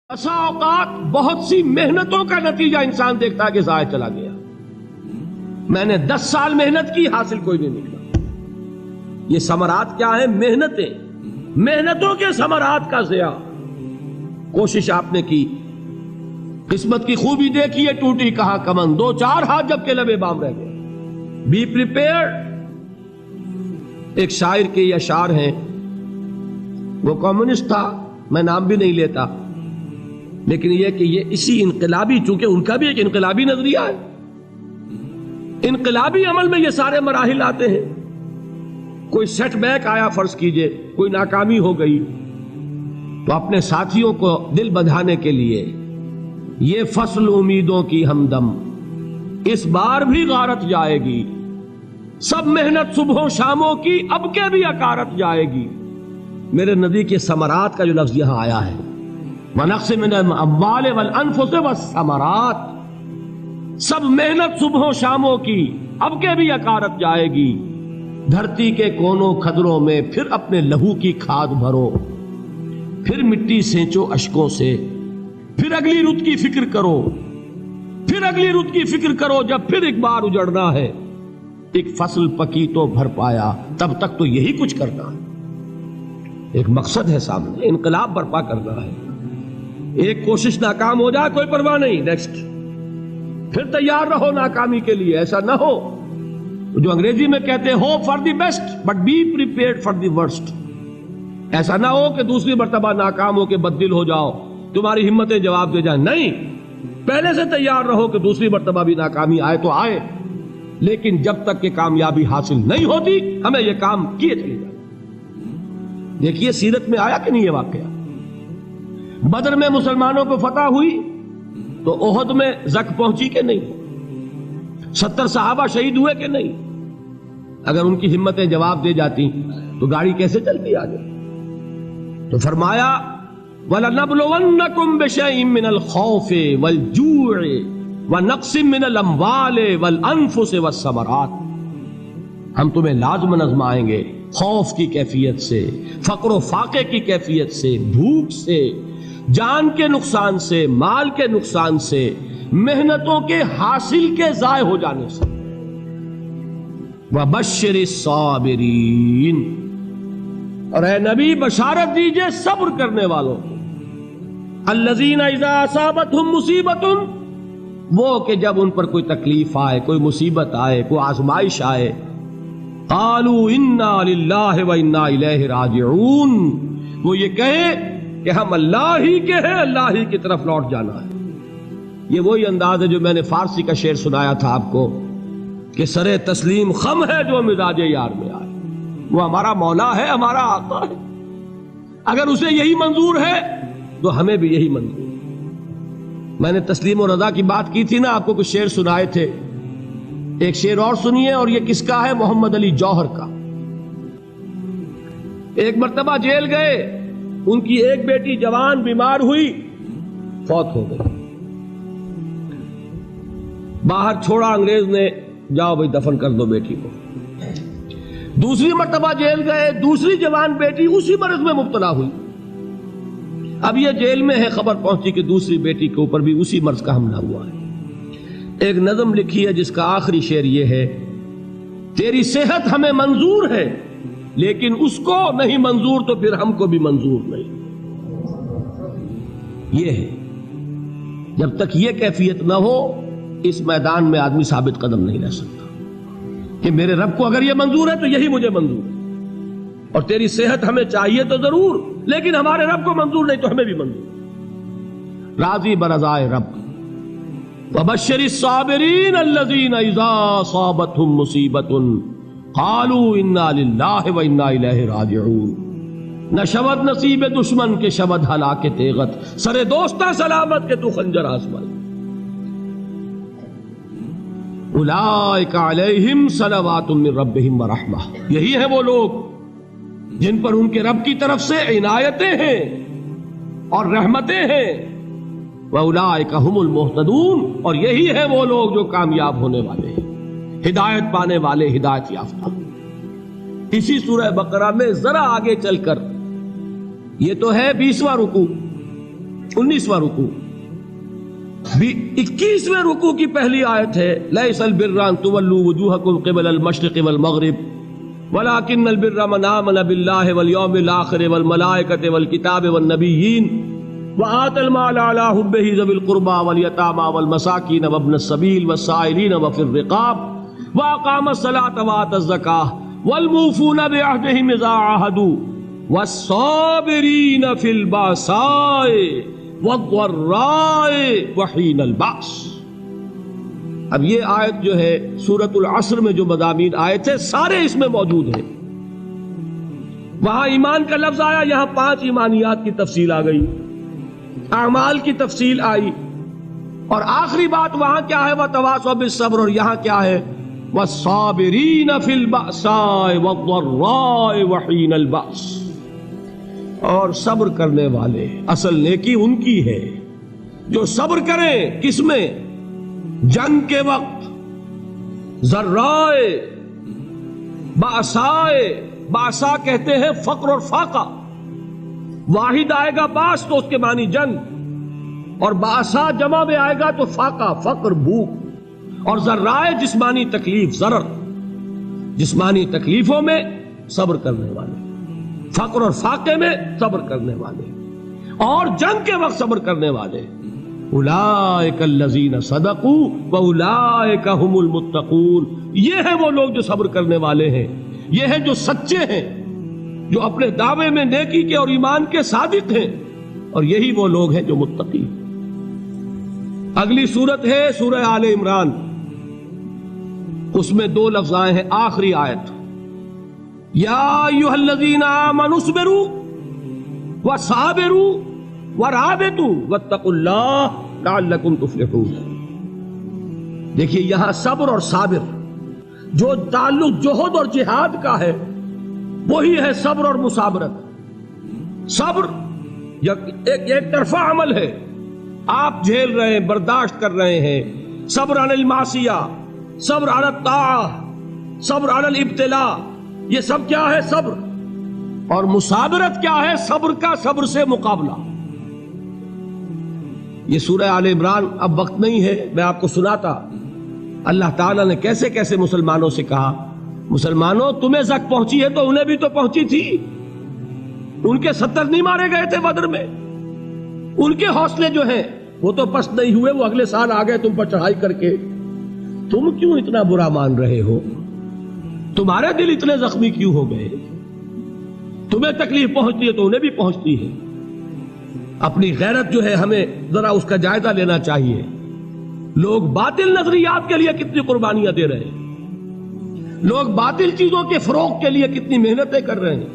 بسا اوقات بہت سی محنتوں کا نتیجہ انسان دیکھتا ہے کہ ضائع چلا گیا. میں نے 10 سال محنت کی، حاصل کوئی نہیں نکلا. یہ ثمرات کیا ہیں؟ محنتوں کے ثمرات کا ضیاع. کوشش آپ نے کی، قسمت کی خوبی دیکھی ہے، ٹوٹی کہاں کمن، 2-4 ہاتھ جب کے لبے بام رہ گئے. Be prepared. ایک شاعر کے یہ اشعار ہیں، وہ کمیونسٹ تھا، میں نام بھی نہیں لیتا، لیکن یہ کہ یہ اسی انقلابی، چونکہ ان کا بھی ایک انقلابی نظریہ ہے، انقلابی عمل میں یہ سارے مراحل آتے ہیں. کوئی سیٹ بیک آیا، فرض کیجئے کوئی ناکامی ہو گئی، تو اپنے ساتھیوں کو دل بندھانے کے لیے یہ فصل امیدوں کی ہمدم اس بار بھی غارت جائے گی، سب محنت صبحوں شاموں کی اب کے بھی اکارت جائے گی. میرے نبی کے ثمرات کا جو لفظ یہاں آیا ہے، وَنَقْصٍ مِّنَ الْأَمْوَالِ وَالْأَنفُسِ وَالثَّمَرَاتِ، سب محنت صبحوں شاموں کی اب کے بھی اکارت جائے گی. دھرتی کے کونوں کھدروں میں پھر اپنے لہو کی کھاد بھرو، پھر مٹی سینچو اشکوں سے، پھر اگلی رت کی فکر کرو، پھر اگلی رت کی فکر کرو. جب پھر ایک بار اجڑنا ہے، ایک فصل پکی تو بھر پایا، تب تک تو یہی کچھ کرنا ہے. ایک مقصد ہے سامنے، انقلاب برپا کرنا ہے. ایک کوشش ناکام ہو جائے کوئی پرواہ نہیں، نیکسٹ. پھر تیار رہو ناکامی کے لیے. ایسا نہ ہو جو انگریزی میں کہتے ہیں hope for the best but be prepared for the worst. ایسا نہ ہو کہ دوسری مرتبہ ناکام ہو کے بددل ہو جاؤ، تمہاری ہمتیں جواب دے جائیں. نہیں، پہلے سے تیار رہو کہ دوسری مرتبہ بھی ناکامی آئے تو آئے، لیکن جب تک کہ کامیابی حاصل نہیں ہوتی ہمیں یہ کام کیے چلے جائیں. دیکھیے سیرت میں آیا کہ نہیں یہ واقعہ. بدر میں مسلمانوں کو فتح ہوئی تو احد میں زک پہنچی کہ نہیں؟ 70 صحابہ شہید ہوئے کہ نہیں؟ اگر ان کی ہمتیں جواب دے جاتی تو گاڑی کیسے چلتی آگے؟ تو فرمایا وَلَنَبْلُوَنَّكُمْ بِشَيْءٍ مِّنَ الْخَوْفِ وَالْجُوعِ وَنَقْصٍ مِّنَ الْأَمْوَالِ وَالْأَنفُسِ وَالثَّمَرَاتِ. ہم تمہیں لازماً آزمائیں گے، خوف کی کیفیت سے، فقر و فاقے کی کیفیت سے، بھوک سے، جان کے نقصان سے، مال کے نقصان سے، محنتوں کے حاصل کے ضائع ہو جانے سے. وَبَشِّرِ الصَّابِرِينَ، اور اے نبی بشارت دیجئے صبر کرنے والوں کو. الَّذِينَ إِذَا أَصَابَتْهُمْ مُصِيبَةٌ، وہ کہ جب ان پر کوئی تکلیف آئے، کوئی مصیبت آئے، کوئی آزمائش آئے، قَالُوا إِنَّا لِلَّهِ وَإِنَّا إِلَيْهِ رَاجِعُونَ، وہ یہ کہیں کہ ہم اللہ ہی کے ہیں، اللہ ہی کی طرف لوٹ جانا ہے. یہ وہی انداز ہے جو میں نے فارسی کا شعر سنایا تھا آپ کو کہ سرے تسلیم خم ہے جو مزاج یار میں آئے. وہ ہمارا مولا ہے، ہمارا آقا ہے. اگر اسے یہی منظور ہے تو ہمیں بھی یہی منظور ہے. میں نے تسلیم و رضا کی بات کی تھی نا، آپ کو کچھ شعر سنائے تھے. ایک شعر اور سنیے، اور یہ کس کا ہے؟ محمد علی جوہر کا. ایک مرتبہ جیل گئے، ان کی ایک بیٹی جوان بیمار ہوئی، فوت ہو گئی. باہر چھوڑا انگریز نے، جاؤ بھائی دفن کر دو بیٹی کو. دوسری مرتبہ جیل گئے، دوسری جوان بیٹی اسی مرض میں مبتلا ہوئی. اب یہ جیل میں ہے، خبر پہنچی کہ دوسری بیٹی کے اوپر بھی اسی مرض کا حملہ ہوا ہے. ایک نظم لکھی ہے جس کا آخری شعر یہ ہے، تیری صحت ہمیں منظور ہے لیکن اس کو نہیں منظور تو پھر ہم کو بھی منظور نہیں. یہ ہے، جب تک یہ کیفیت نہ ہو اس میدان میں آدمی ثابت قدم نہیں رہ سکتا کہ میرے رب کو اگر یہ منظور ہے تو یہی مجھے منظور ہے، اور تیری صحت ہمیں چاہیے تو ضرور، لیکن ہمارے رب کو منظور نہیں تو ہمیں بھی منظور. راضی برضائے رب. وَبَشِّرِ الصَّابِرِينَ الَّذِينَ إِذَا أَصَابَتْهُمْ مُصِيبَةٌ قَالُوا إِنَّا لِلَّهِ وَإِنَّا إِلَيْهِ رَاجِعُونَ. نہ شود نصیب دشمن کے شود ہلاک تیغت، سر دوستہ سلامت کے تو خنجر آزمائی. اولئک علیہم صلوات من ربہم ورحمہ، یہی ہے وہ لوگ جن پر ان کے رب کی طرف سے عنایتیں ہیں اور رحمتیں ہیں. وَأُولَئِكَ هُمُ الْمُهْتَدُونَ، اور یہی ہے وہ لوگ جو کامیاب ہونے والے ہیں، ہدایت پانے والے، ہدایت یافتہ. اسی سورہ بقرہ میں ذرا آگے چل کر، یہ تو ہے 20واں رکوع، 19واں رکوع. 21ویں رکوع کی پہلی آیت ہے لیس البر ان تولوا وجوہکم قبل المشرق والمغرب ولكن البر من آمن بالله واليوم الآخر والملائكة والكتاب والنبيين وآتى المال على حبه ذوي القربى واليتامى والمساكين وابن السبيل والسائلين وفي الرقاب وأقام الصلاة وآتى الزكاة والموفون بعهدهم إذا عاهدوا والصابرين في البأساء والضراء وحين البأس. اب یہ آیت جو ہے سورۃ العصر میں جو مضامین آئے تھے سارے اس میں موجود ہیں. وہاں ایمان کا لفظ آیا، یہاں 5 ایمانیات کی تفصیل آ گئی، اعمال کی تفصیل آئی، اور آخری بات وہاں کیا ہے وَتَوَاصَوْا بِالصَّبْرِ، اور یہاں کیا ہے وَالصَّابِرِينَ فِي الْبَأْسَاءِ وَالضَّرَّاءِ وَحِينَ الْبَأْسِ، اور صبر کرنے والے. اصل نیکی ان کی ہے جو صبر کریں. کس میں؟ جنگ کے وقت. ذرائے باسائے، باسا کہتے ہیں فقر اور فاقہ. واحد آئے گا باس تو اس کے معنی جنگ، اور باسا جمع میں آئے گا تو فاقہ فقر بھوک. اور ذرائے جسمانی تکلیف، ضرر جسمانی تکلیفوں میں صبر کرنے والے، فقر اور فاقے میں صبر کرنے والے، اور جنگ کے وقت صبر کرنے والے. اولئک الذین صدقوا واولئک هم المتقون. یہ ہیں وہ لوگ جو صبر کرنے والے ہیں، یہ ہیں جو سچے ہیں، جو اپنے دعوے میں نیکی کے اور ایمان کے صادق ہیں، اور یہی وہ لوگ ہیں جو متقی. اگلی سورت ہے سورہ آل عمران. اس میں 2 لفظ آئے ہیں آخری آیت، یا ایھا الذین آمنوا اصبروا وصابروا ورابطوا واتقوا اللہ لعلکم تفلحون. دیکھیے یہاں صبر اور صابر جو تعلق جہد اور جہاد کا ہے وہی ہے صبر اور مصابرت. صبر ایک طرفہ عمل ہے، آپ جھیل رہے ہیں، برداشت کر رہے ہیں. صبر علی المعصیہ، صبر علی الطاعہ، صبر علی الابتلاء، یہ سب کیا ہے؟ صبر. اور مصابرت کیا ہے؟ صبر کا صبر سے مقابلہ. یہ سورہ آل عمران اب وقت نہیں ہے، میں آپ کو سناتا اللہ تعالیٰ نے کیسے کیسے مسلمانوں سے کہا. مسلمانوں تمہیں زک پہنچی ہے تو انہیں بھی تو پہنچی تھی. ان کے 70 نہیں مارے گئے تھے بدر میں؟ ان کے حوصلے جو ہیں وہ تو پست نہیں ہوئے، وہ اگلے سال آ گئے تم پر چڑھائی کر کے. تم کیوں اتنا برا مان رہے ہو؟ تمہارے دل اتنے زخمی کیوں ہو گئے؟ تمہیں تکلیف پہنچتی ہے تو انہیں بھی پہنچتی ہے. اپنی غیرت جو ہے ہمیں ذرا اس کا جائزہ لینا چاہیے. لوگ باطل نظریات کے لیے کتنی قربانیاں دے رہے ہیں، لوگ باطل چیزوں کے فروغ کے لیے کتنی محنتیں کر رہے ہیں.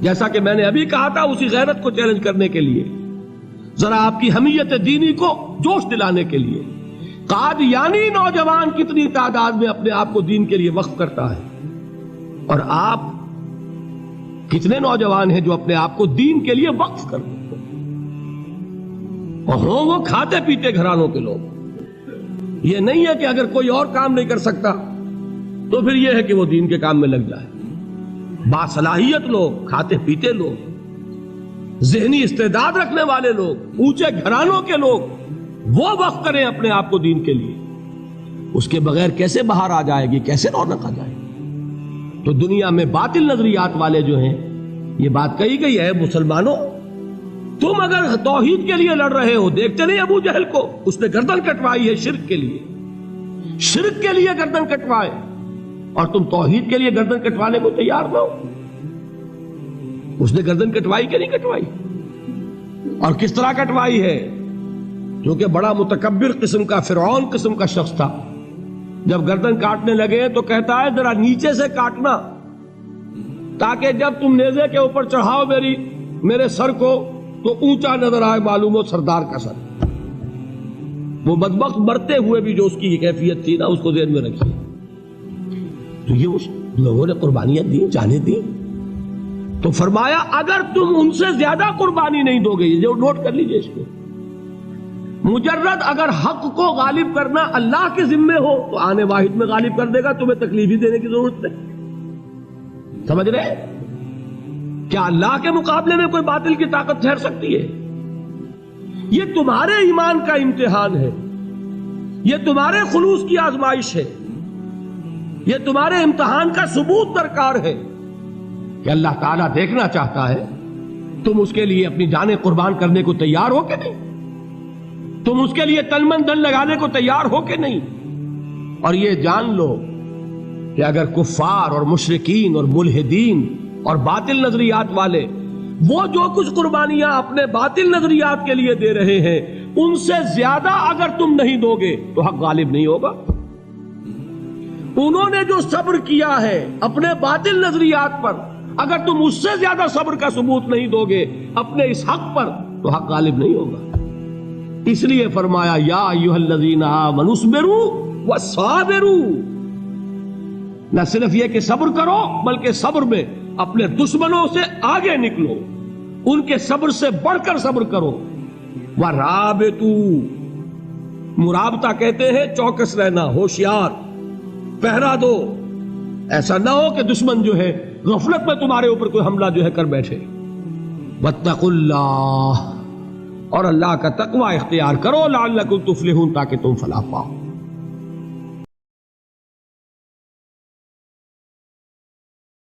جیسا کہ میں نے ابھی کہا تھا، اسی غیرت کو چیلنج کرنے کے لیے، ذرا آپ کی حمیت دینی کو جوش دلانے کے لیے. قادیانی نوجوان کتنی تعداد میں اپنے آپ کو دین کے لیے وقف کرتا ہے، اور آپ کتنے نوجوان ہیں جو اپنے آپ کو دین کے لیے وقف کرتے ہیں، اور ہوں وہ کھاتے پیتے گھرانوں کے لوگ. یہ نہیں ہے کہ اگر کوئی اور کام نہیں کر سکتا تو پھر یہ ہے کہ وہ دین کے کام میں لگ جائے. باصلاحیت لوگ، کھاتے پیتے لوگ، ذہنی استعداد رکھنے والے لوگ، اونچے گھرانوں کے لوگ، وہ وقف کریں اپنے آپ کو دین کے لیے. اس کے بغیر کیسے باہر آ جائے گی، کیسے رونق آ جائے گی؟ تو دنیا میں باطل نظریات والے جو ہیں، یہ بات کہی گئی ہے مسلمانوں تم اگر توحید کے لیے لڑ رہے ہو، دیکھتے نہیں ابو جہل کو، اس نے گردن کٹوائی ہے شرک کے لیے، شرک کے لیے گردن کٹوائے، اور تم توحید کے لیے گردن کٹوانے کو تیار نہ ہو. اس نے گردن کٹوائی کہ نہیں کٹوائی؟ اور کس طرح کٹوائی ہے؟ کیونکہ بڑا متکبر قسم کا، فرعون قسم کا شخص تھا. جب گردن کاٹنے لگے تو کہتا ہے ذرا نیچے سے کاٹنا، تاکہ جب تم نیزے کے اوپر چڑھاؤ میرے سر کو تو اونچا نظر آئے، معلوم ہو سردار کا سر. وہ بدبخت مرتے ہوئے بھی جو اس کی کیفیت تھی نا، اس کو ذہن میں رکھیے. تو یہ اس لوگوں نے قربانیاں دی، جانیں دی. تو فرمایا اگر تم ان سے زیادہ قربانی نہیں دو گے، جو نوٹ کر لیجئے اس کو، مجرد اگر حق کو غالب کرنا اللہ کے ذمے ہو تو آنے واحد میں غالب کر دے گا، تمہیں تکلیف ہی دینے کی ضرورت نہیں. سمجھ رہے؟ کیا اللہ کے مقابلے میں کوئی باطل کی طاقت ٹھہر سکتی ہے؟ یہ تمہارے ایمان کا امتحان ہے، یہ تمہارے خلوص کی آزمائش ہے، یہ تمہارے امتحان کا ثبوت درکار ہے کہ اللہ تعالیٰ دیکھنا چاہتا ہے تم اس کے لیے اپنی جانیں قربان کرنے کو تیار ہو کہ نہیں، تم اس کے لیے تن من دھن لگانے کو تیار ہو کہ نہیں۔ اور یہ جان لو کہ اگر کفار اور مشرکین اور ملحدین اور باطل نظریات والے وہ جو کچھ قربانیاں اپنے باطل نظریات کے لیے دے رہے ہیں ان سے زیادہ اگر تم نہیں دو گے تو حق غالب نہیں ہوگا۔ انہوں نے جو صبر کیا ہے اپنے باطل نظریات پر، اگر تم اس سے زیادہ صبر کا ثبوت نہیں دو گے اپنے اس حق پر تو حق غالب نہیں ہوگا۔ اس لیے فرمایا یا ایھا الذین آمنوا اصبروا وصابروا، نہ صرف یہ کہ صبر کرو بلکہ صبر میں اپنے دشمنوں سے آگے نکلو، ان کے صبر سے بڑھ کر صبر کرو۔ وَرَابِطُوا، مرابطہ کہتے ہیں چوکس رہنا، ہوشیار، پہرا دو، ایسا نہ ہو کہ دشمن جو ہے غفلت میں تمہارے اوپر کوئی حملہ جو ہے کر بیٹھے۔ وَاتَّقُوا اللَّهَ، اور اللہ کا تقوی اختیار کرو، لعلکم تفلحون، تاکہ تم فلاح پاؤ۔